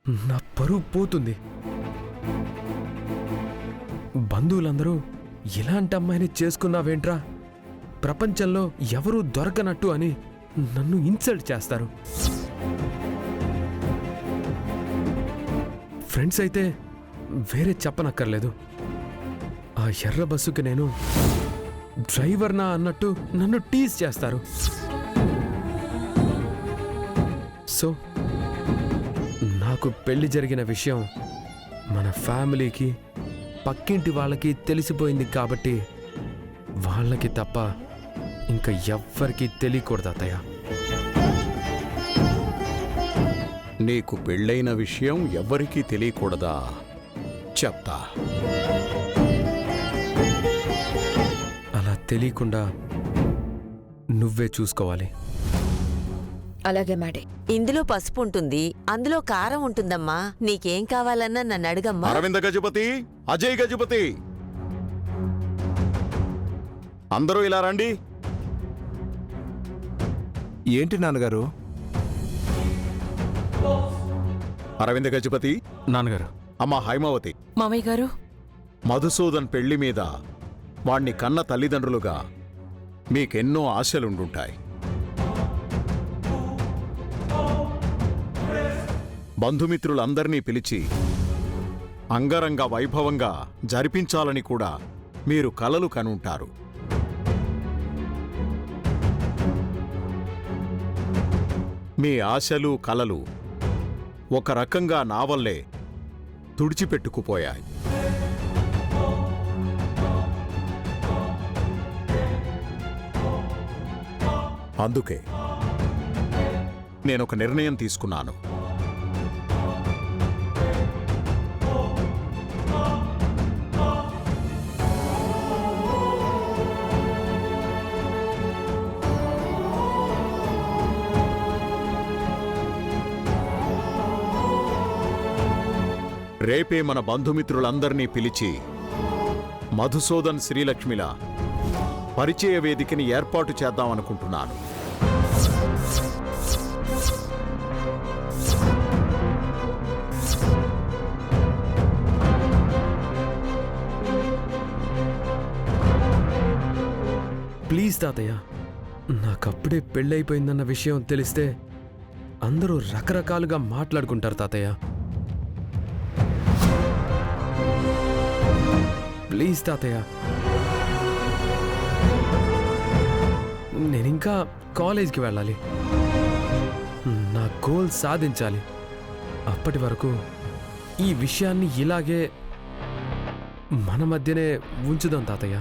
నా పరువు పోతుంది. బంధువులందరూ ఇలాంటి అమ్మాయిని చేసుకున్నావేంట్రా, ప్రపంచంలో ఎవరూ దొరకనట్టు అని నన్ను ఇన్సల్ట్ చేస్తారు. ఫ్రెండ్స్ అయితే వేరే చెప్పనక్కర్లేదు. ఆ ఎర్ర బస్సుకి నేను డ్రైవర్నా అన్నట్టు నన్ను టీజ్ చేస్తారు. సో నాకు పెళ్లి జరిగిన విషయం మన ఫ్యామిలీకి, పక్కింటి వాళ్ళకి తెలిసిపోయింది కాబట్టి వాళ్ళకి తప్ప ఇంకా ఎవ్వరికీ తెలియకూడదు అత్తయ్య. నీకు పెళ్ళైన విషయం ఎవ్వరికీ తెలియకూడదా? చెప్తా. అలా తెలియకుండా నువ్వే చూసుకోవాలి. అలాగే మేడే. ఇందులో పసుపు ఉంటుంది, అందులో కారం ఉంటుందమ్మా. నీకేం కావాలన్నా నన్ను అడగమ్మా. అరవింద గజపతి, అజయ్ గజపతి, అందరూ ఇలా రండి. ఏంటి నాన్నగారు? అరవింద గజపతి, నాన్నగారు. అమ్మ హైమావతి, మామయ్య గారు, మధుసూదన్ పెళ్లి మీద వాణ్ణి కన్న తల్లిదండ్రులుగా మీకెన్నో ఆశలుండుంటాయి. బంధుమిత్రులందర్నీ పిలిచి అంగరంగ వైభవంగా జరిపించాలని కూడా మీరు కలలు కనుంటారు. మీ ఆశలు, కలలు ఒక రకంగా నా వల్లే తుడిచిపెట్టుకుపోయాయి. అందుకే నేనొక నిర్ణయం తీసుకున్నాను. రేపే మన బంధుమిత్రులందర్నీ పిలిచి మధుసూదన్ శ్రీలక్ష్మిల పరిచయ వేదికని ఏర్పాటు చేద్దామనుకుంటున్నాను. ప్లీజ్ తాతయ్య, నాకప్పుడే పెళ్ళైపోయిందన్న విషయం తెలిస్తే అందరూ రకరకాలుగా మాట్లాడుకుంటారు తాతయ్య. ప్లీజ్ తాతయ్య, నేనింకా కాలేజ్కి వెళ్ళాలి. నా గోల్ సాధించాలి. అప్పటి వరకు ఈ విషయాన్ని ఇలాగే మన మధ్యనే ఉంచుదాం తాతయ్య.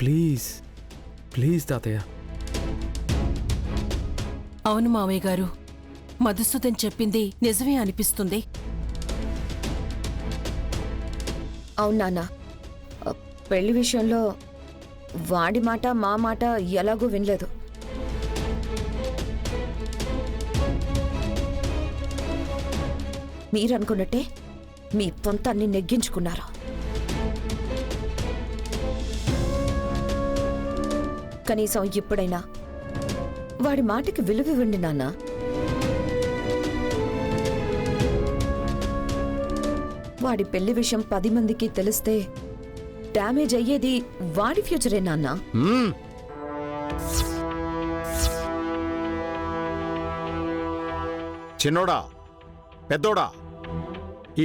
ప్లీజ్ ప్లీజ్ తాతయ్య. అవును మామయ్య గారు, మధుసూదన్ చెప్పింది నిజమే అనిపిస్తుంది. అవును నాన్న, పెళ్లి విషయంలో వాడి మాట మా మాట ఎలాగూ వినలేదు. మీరనుకున్నట్టే మీ పొంతాన్ని నెగ్గించుకున్నారు. కనీసం ఇప్పుడైనా వాడి మాటకి విలువివ్వండి నాన్న. వాడి పెళ్లి విషయం 10 మందికి తెలిస్తే డ్యామేజ్ అయ్యేది వాడి ఫ్యూచరే నాన్న. చిన్నోడా, పెద్దోడా,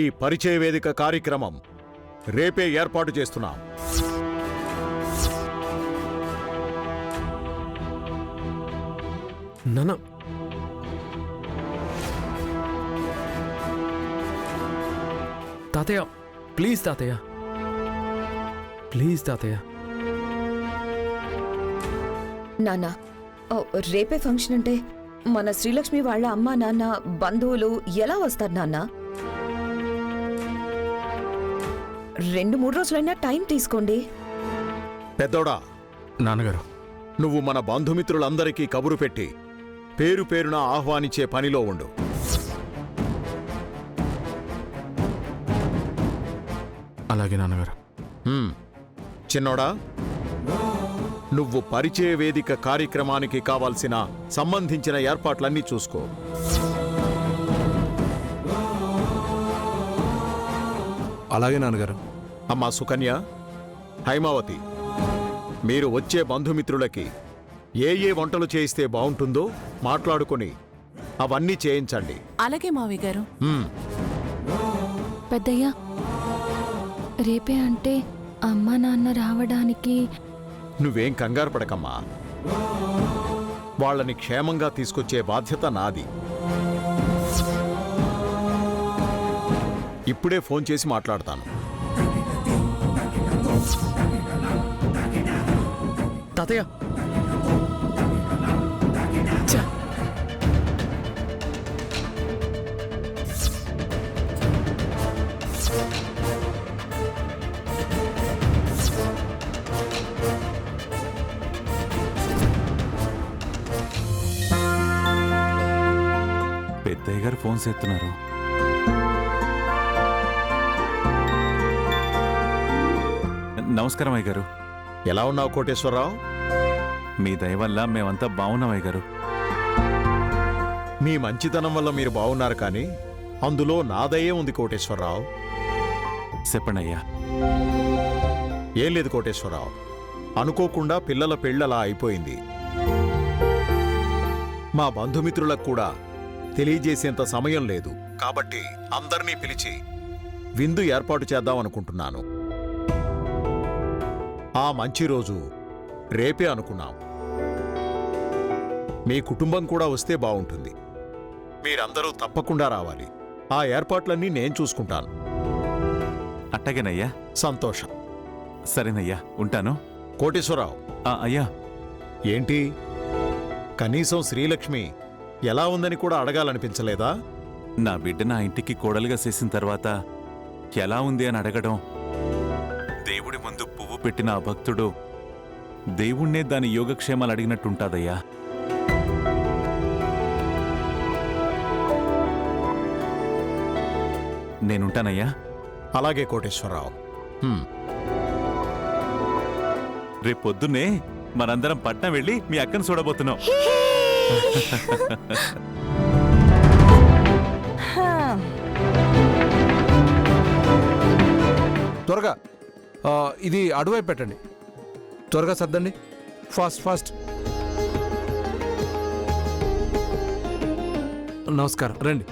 ఈ పరిచయ వేదిక కార్యక్రమం రేపే ఏర్పాటు చేస్తున్నాం. నాన్న, తాతయ్య ప్లీజ్ తాతయ్య, ప్లీజ్ తాతయ్య. నాన్న, రేపే ఫంక్షన్ అంటే మన శ్రీలక్ష్మి వాళ్ళ అమ్మా నాన్న బంధువులు ఎలా వస్తారు నాన్న? 2-3 రోజులైనా టైం తీసుకోండి. పెద్దోడా, నాన్నగారు, నువ్వు మన బంధుమిత్రులందరికీ కబురు పెట్టి పేరు పేరున ఆహ్వానించే పనిలో ఉండు. అలాగే నాన్నగారు. చిన్నోడా, నువ్వు పరిచయ వేదిక కార్యక్రమానికి కావాల్సిన సంబంధించిన ఏర్పాట్లన్నీ చూసుకో. అలాగే నాన్నగారు. అమ్మా సుకన్య, హైమావతి, మీరు వచ్చే బంధుమిత్రులకి ఏ ఏ వంటలు చేయిస్తే బావుంటుందో మాట్లాడుకొని అవన్నీ చేయించండి. అలాగే మావయ్య గారు. హ్మ్. పెద్దయ్య, రేపే అంటే అమ్మా నాన్న రావడానికి నువ్వేం కంగారు పడకమ్మా. వాళ్ళని క్షేమంగా తీసుకొచ్చే బాధ్యత నాది. ఇప్పుడే ఫోన్ చేసి మాట్లాడతాను. తాతయ్య, ఛ! పెద్దయ్య గారు ఫోన్ చేస్తున్నారు. నమస్కారం అయ్య గారు. ఎలా ఉన్నావు కోటేశ్వరరావు? మీ దయ వల్ల మేమంతా బాగున్నాం అయ్య గారు. మీ మంచితనం వల్ల మీరు బాగున్నారు, కానీ అందులో నాదయ్యే ఉంది కోటేశ్వరరావు. చెప్పండి అయ్యా. ఏం లేదు కోటేశ్వరరావు, అనుకోకుండా పిల్లల పెళ్ళలా అయిపోయింది. మా బంధుమిత్రులకు కూడా తెలియజేసేంత సమయం లేదు, కాబట్టి అందర్నీ పిలిచి విందు ఏర్పాటు చేద్దామనుకుంటున్నాను. ఆ మంచి రోజు రేపే అనుకున్నాం. మీ కుటుంబం కూడా వస్తే బావుంటుంది. మీరందరూ తప్పకుండా రావాలి. ఆ ఏర్పాట్లన్నీ నేను చూసుకుంటాను. అట్టగేనయ్యా. సంతోషం. సరేనయ్యా, ఉంటాను. కోటేశ్వరరావు, అయ్యా. ఏంటి, కనీసం శ్రీలక్ష్మి ఎలా ఉందని కూడా అడగాలనిపించలేదా? నా బిడ్డ నా ఇంటికి కోడలుగా చేసిన తర్వాత ఎలా ఉంది అని అడగడం, దేవుడి ముందు పువ్వు పెట్టిన ఆ భక్తుడు దేవుణ్ణే దాని యోగక్షేమాలు అడిగినట్టుంటాదయ్యా. నేనుంటానయ్యా. అలాగే కోటేశ్వరరావు. రేపు పొద్దున్నే మనందరం పట్నం వెళ్ళి మీ అక్కను చూడబోతున్నాం. త్వరగా ఇది అటువైపు పెట్టండి. త్వరగా సర్దండి. Fast fast. నమస్కారం, రండి.